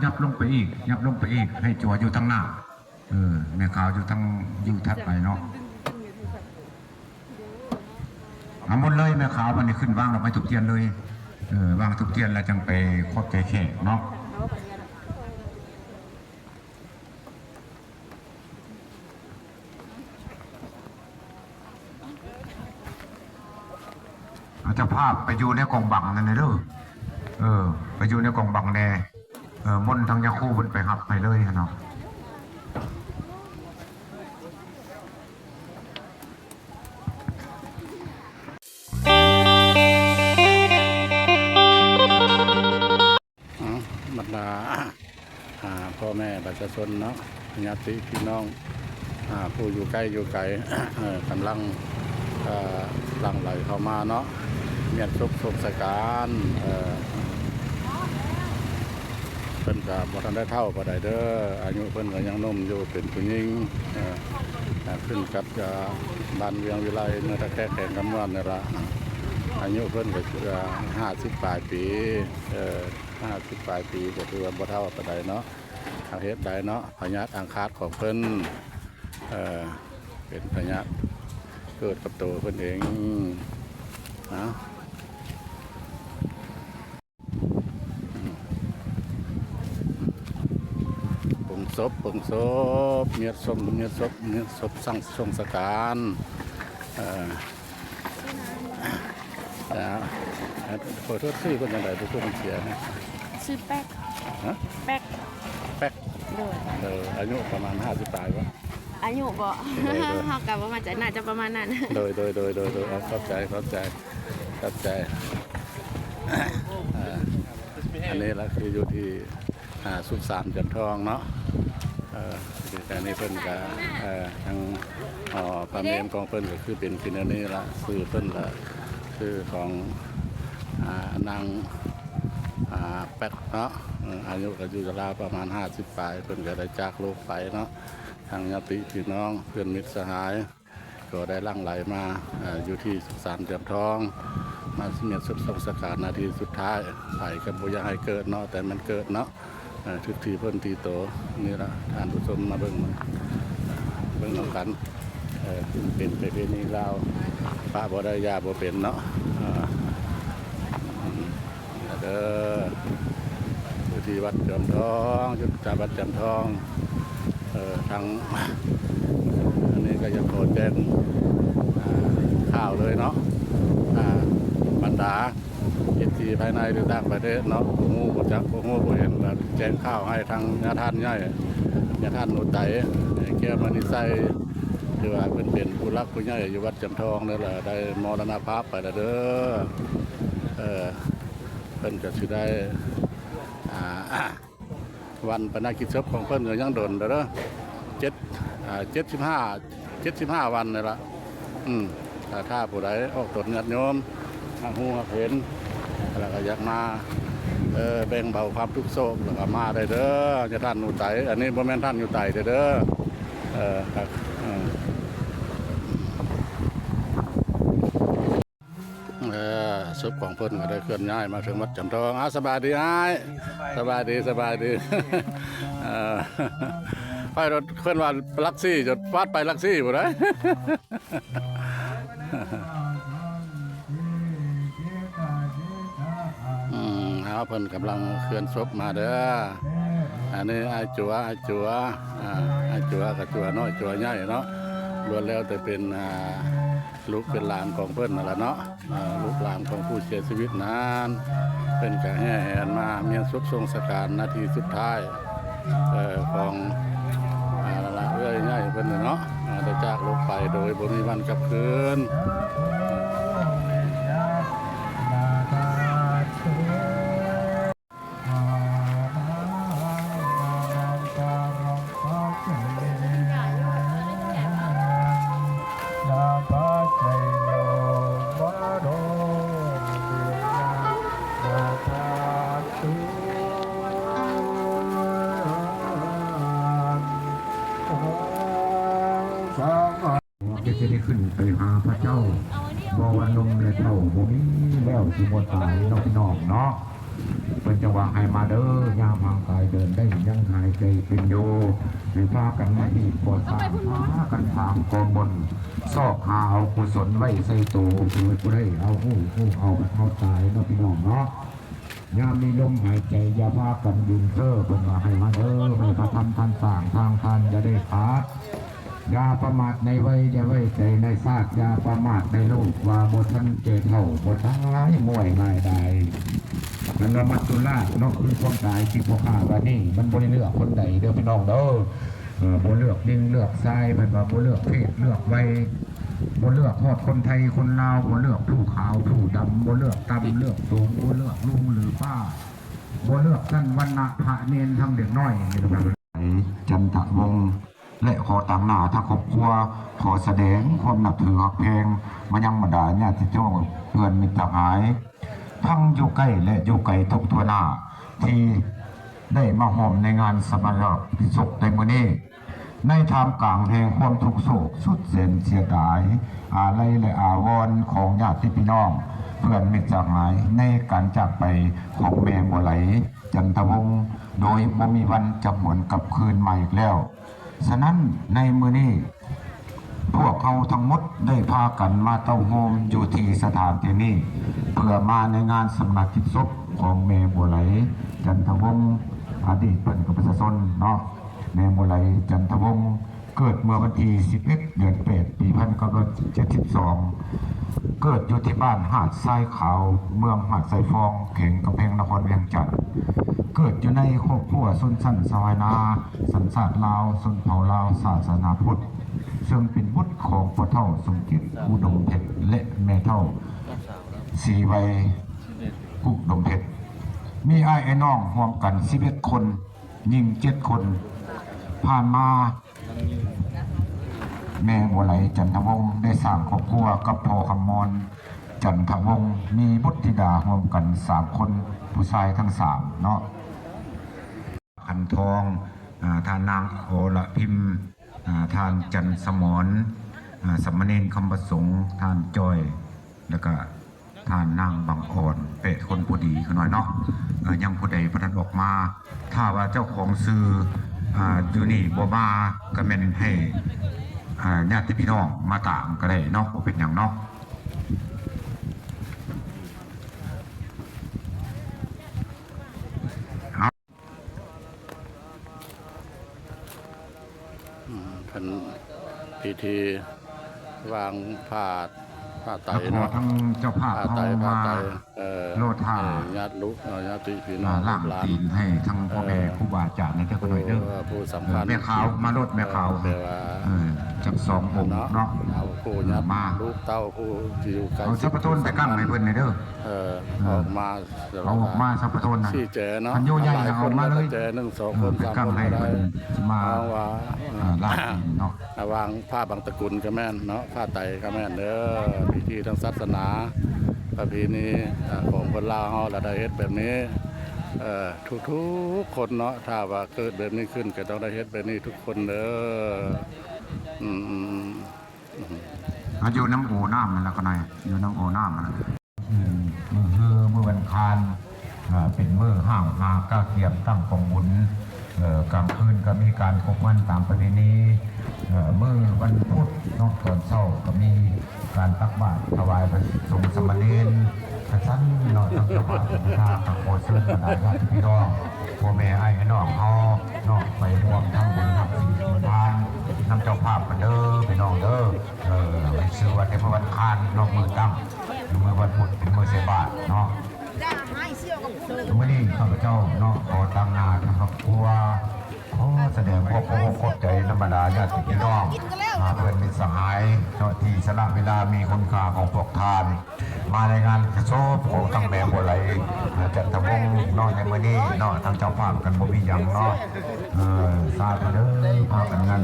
ยับลงไปอีกยับลงไปอีกให้จั่วอยู่ทางหน้าแม่ขาวอยู่ทางอยู่ถัดไปเนาะเอาหมดเลยแม่ขาววันนี้ขึ้นวางเราไปทุกเทียนเลยวางทุกเทียนแล้วจังไปครอบใจแขกเนาะอาจจะภาพไปอยู่ในกองบังนั่นเลยเด้อไปอยู่ในกองบังแน่มนทางยาคูบนไปหับไปเลยเนาะบรรดาพ่อแม่ประชาชนเนาะญาติพี่น้องผู้อยู่ใกล้อยู่ไกลกำลังหลั่งไหลเข้ามาเนาะเมียนสุขสมสการเพิ่นกับบ่ทันได้เท่าบ่ได้เด้ออายุเพิ่นก็ยังหนุ่มอยู่เป็นผู้หญิงขึ้นกับบ้านเวียงวิไลเนื้อตะแคงแข่งกำนวนนี่ละอายุเพิ่นก็คือ50 ปลายปี50 ปลายปีก็คือว่าบ่เท่าบ่ได้เนาะทางเฮ็ดได้เนาะพญาอังคารของเพิ่นเป็นพญาเกิดกับตัวเพิ่นเองนะปงศพเมียศพสั่งทรงสการขอโทษชื่อคนยังไงทุกคนเสียชื่อแป๊กแป๊กอายุประมาณ50 ปลายวะอายุบ่เขากลับว่ามาจากน่าจะประมาณนั้นโดยเข้าใจอันนี้ละคืออยู่ที่สุสานจันทองเนาะแต่นี่เพิ่นก็ทางพระเมรุของเพิ่นก็คือเป็นกินอันนี้ละคือเพิ่นละคือของนางแป๊กเนาะอายุก็อยู่ราวประมาณ50 ปลายเพิ่นก็ได้จากโลกไปเนาะทางญาติพี่น้องเพื่อนมิตรสหายก็ได้ลั่งไหลมาอยู่ที่สุสานจันทองมาเมียนสุดสงการนาทีสุดท้ายไปกับบุญให้เกิดเนาะแต่มันเกิดเนาะทุกทีเพิ่นทีโตนี่ละทานผู้ชมมาเบิ่งน้องกันเป็นไปเป็นนี่เราป้าบ่ได้ยาบ่เป็นเนาะเด้ออยู่ที่วัดจันทองจุดวัดจันทองทางอันนี้ก็จะโปรดแจ้งข่าวเลยเนาะบรรดาที่ภายในหรือต่างประเทศเนาะผู้งูผู้จักผู้งูผู้เห็นแจ้งข่าวให้ทางญาติท่านใหญ่ญาติท่านหนุไตแก้วมณีไซคือว่าเป็นผู้รักผู้ใหญ่อยู่วัดจันทองนี่แหละได้มรณภาพไปแล้วเด้อเพิ่นก็สิได้วันปนกิจศพของเพิ่นก็ยังโดนเด้อ75 วันนี่ละถ้าผู้ใดออกตนญาติโยมหูเห็นแล้วก็อยากมาแบ่งเบาความทุกข์โศกแล้วก็มาได้เด้อจะท่านอยู่ไตอันนี้บ่แม่นท่านอยู่ไตเด้อศพของเพิ่นก็ได้เคลื่อนย้ายมาถึงวัดจันทองสบายดีสบายดีไปรถเคลื่อนว่าลักซี่จดวัดไปลักซี่บ่ได้เพิ่นกำลังเคลื่อนศพมาเด้ออันนี้อาจัวกับจัวน้อยจัวใหญ่เนาะล้วนแล้วแต่เป็นลูกเป็นหลานของเพิ่นนั่นแหละเนาะลูกหลานของผู้เสียชีวิตนั้นเป็นกะแห่แหนมาเมียนศพทรงสการนาทีสุดท้ายของละเรื่อยใหญ่เพิ่นเนาะได้จากโลกไปโดยบ่มีวันกลับคืนจะได้ขึ้นไปหาพระเจ้าบ่วันนมและเท่าบ่มีแล้วสิบ่ตายน้องเนาะเป็นจังหวะให้มาเด้อยามห่างกาย เป็นโยมีพากันมาอีกปวดสามพากันสามกองบนซอกหาเอากุศลไว้ใส่ตัวคือกูได้เอาเอาตายเนาะพี่น้องเนาะยามมีลมหายใจอย่าพากันยืนเซ่อเป็นว่าให้มาเด้อให้พระธรรมท่านสร้างทางท่านจะได้ขาดอย่าประมาทในวัยอย่าไว้ใจในศาสตร์อย่าประมาทในโลกว่าบทท่านเจเท่าบทท้ายมวยง่ายได้มันระมัดตุลาเนาะคือความตายที่พวกข้าว่านี่มันบริเลือกคนใดเด้อพี่น้องเด้อบริเลือกดิงเลือกทรายเป็นว่าบริเลือกเพศเลือกวัยบริเลือกทอดคนไทยคนลาวบริเลือกผู้ขาวผู้ดำบริเลือกต่ำเลือกสูงบริเลือกลุงหรือป้าบริเลือกท่านวันณะพระเนนทั้งเด็กน้อยนี่นะครับจันทวงศ์และขอต่างหน้าทั้งครอบครัวขอแสดงความนับถือหักเพลงมายังบรรดาญาติโยมเพื่อนมิตรหายทั้งอยู่ใกล้และอยู่ไกลทุกทั่วหน้าที่ได้มาหอมในงานสมรพิสุในมื้อนี้ในท่ามกลางแห่งความทุกข์โศกสุดเส้นเสียดายอาลัยและอาวรณ์ของญาติพี่น้องเพื่อนมิตรหายในการจากไปของแม่บัวไหลจันทวงศ์โดยบ่มีวันจะหวนกลับคืนมาอีกแล้วฉะนั้นในมื้อนี้พวกเขาทั้งหมดได้พากันมาเต้าโฮมอยู่ที่สถานที่นี้เพื่อมาในงานสำนักกิจศพของแม่บัวไหลจันทวงศ์อดีตเป็นกับประชาชนเนาะแม่บัวไหลจันทวงศ์เกิดเมื่อวันที่11 เดือน 8 ปี 1972เกิดอยู่ที่บ้านหาดทรายขาวเมืองหาดทรายฟองเขตกำแพงนครเวียงจันทร์เกิดอยู่ในครอบครัวชนชั้นสวายนาสัญชาติลาวชนเผ่าลาวศาสนาพุทธซึ่งเป็นบุตรของพ่อเฒ่าสมคิดอุดมเพชรและแม่เฒ่าศรีไวยอุดมเพชรมีอ้ายไอ้น้องร่วมกัน11 คนยิง7 คนผ่านมาแม่บัวไหลจันทวงศ์ได้สร้างครอบครัวกับพ่อคำมรจันทวงศ์มีบุตรธิดาร่วมกัน3 คนผู้ชายทั้ง3เนาะขันทองท่านนางโอละพิมพ์ท่านจันสมรสมณเณรคำประสงค์ท่านจอยแล้วก็ท่านนางบางอ่อนเป็ดคนผู้ดีขึ้นหน่อยเนาะยังผู้ใดพระทันออกมาถ้าว่าเจ้าของซื้ออยู่นี่บัวมาก็เป็นให้ญาติพี่น้องมาตามก็ได้เนาะเป็นอย่างเนาะเป็นพิธีวางผ้าไตร เนาะทั้งเจ้าภาพ ผ้าไตร มาโลดท่า ญาติลูกญาติพี่น้อง ล่างตีนให้ทั้งพ่อแม่ครูบาอาจารย์นี่เจ้าก็หน่อยเด้อ ผู้สำคัญ แม่ขาวมาโลดแม่ขาวจับ2 องค์เนาะ เอาผู้ญาติ มา ลูกเต้าผู้ที่อยู่ใกล้ เอาสัพพะโทนไปกั้งให้เพิ่นหน่อยเด้อ ออกมา เอาออกมาสัพพะโทนนะ ที่เจอเนาะ มันโยใหญ่เอามาเลย เจอ1 2 คน ไป 3 กั้ง คน ให้ ได้ เพิ่นมา เอาว่า ล่างตีนเนาะ วางผ้าบางตระกุลก็แม่นเนาะผ้าไตรก็แม่นเด้อพิธีทางศาสนาประเพณีของคนลาวเฮาละได้เฮ็ดแบบนี้ทุกคนเนาะถ้าว่าเกิดแบบนี้ขึ้นก็ต้องได้เฮ็ดแบบนี้ทุกคนเด้ออยู่น้ำโอน้ำมันแล้วก็หน่อยอยู่น้ำโอน้ำมันมือวันคานเป็นมือห้างหาก้าเกียบตั้งกองบุญกลางคืนก็มีการคบมันตามประเพณีเมื่อวันพุธนอกตอนเช้าก็มีการตักบาตรถวายพระสงฆ์สมณเณรพระชั้นนอกจากจะมาเป็นท่าตะโกนเชิญบรรดาญาติพี่น้องพ่อแม่ไอ้น้องเขานอกไปรวมทั้งบุญทั้งสิ่งที่ทานนำเจ้าภาพกันเด้อพี่น้องเด้อไปซื้อวันในวันคานนอกมือตั้งมือวันพุธเป็นมือเสบาทเนาะวันนี้ข้าพเจ้าเนาะขอตั้งนาครับครัวแสดงความขอบใจธรรมดาญาติพี่น้องเพื่อนมิตรสหายเนาะที่สละเวลามีคุณค่าของพวกทานมาในงานกระโชบของตั้งแม่บัวไหลจันทวงศ์เนาะในมื้อนี้เนาะทางเจ้าภาพกันบ่มีหยังเนาะสาธุเด้อพากันงาน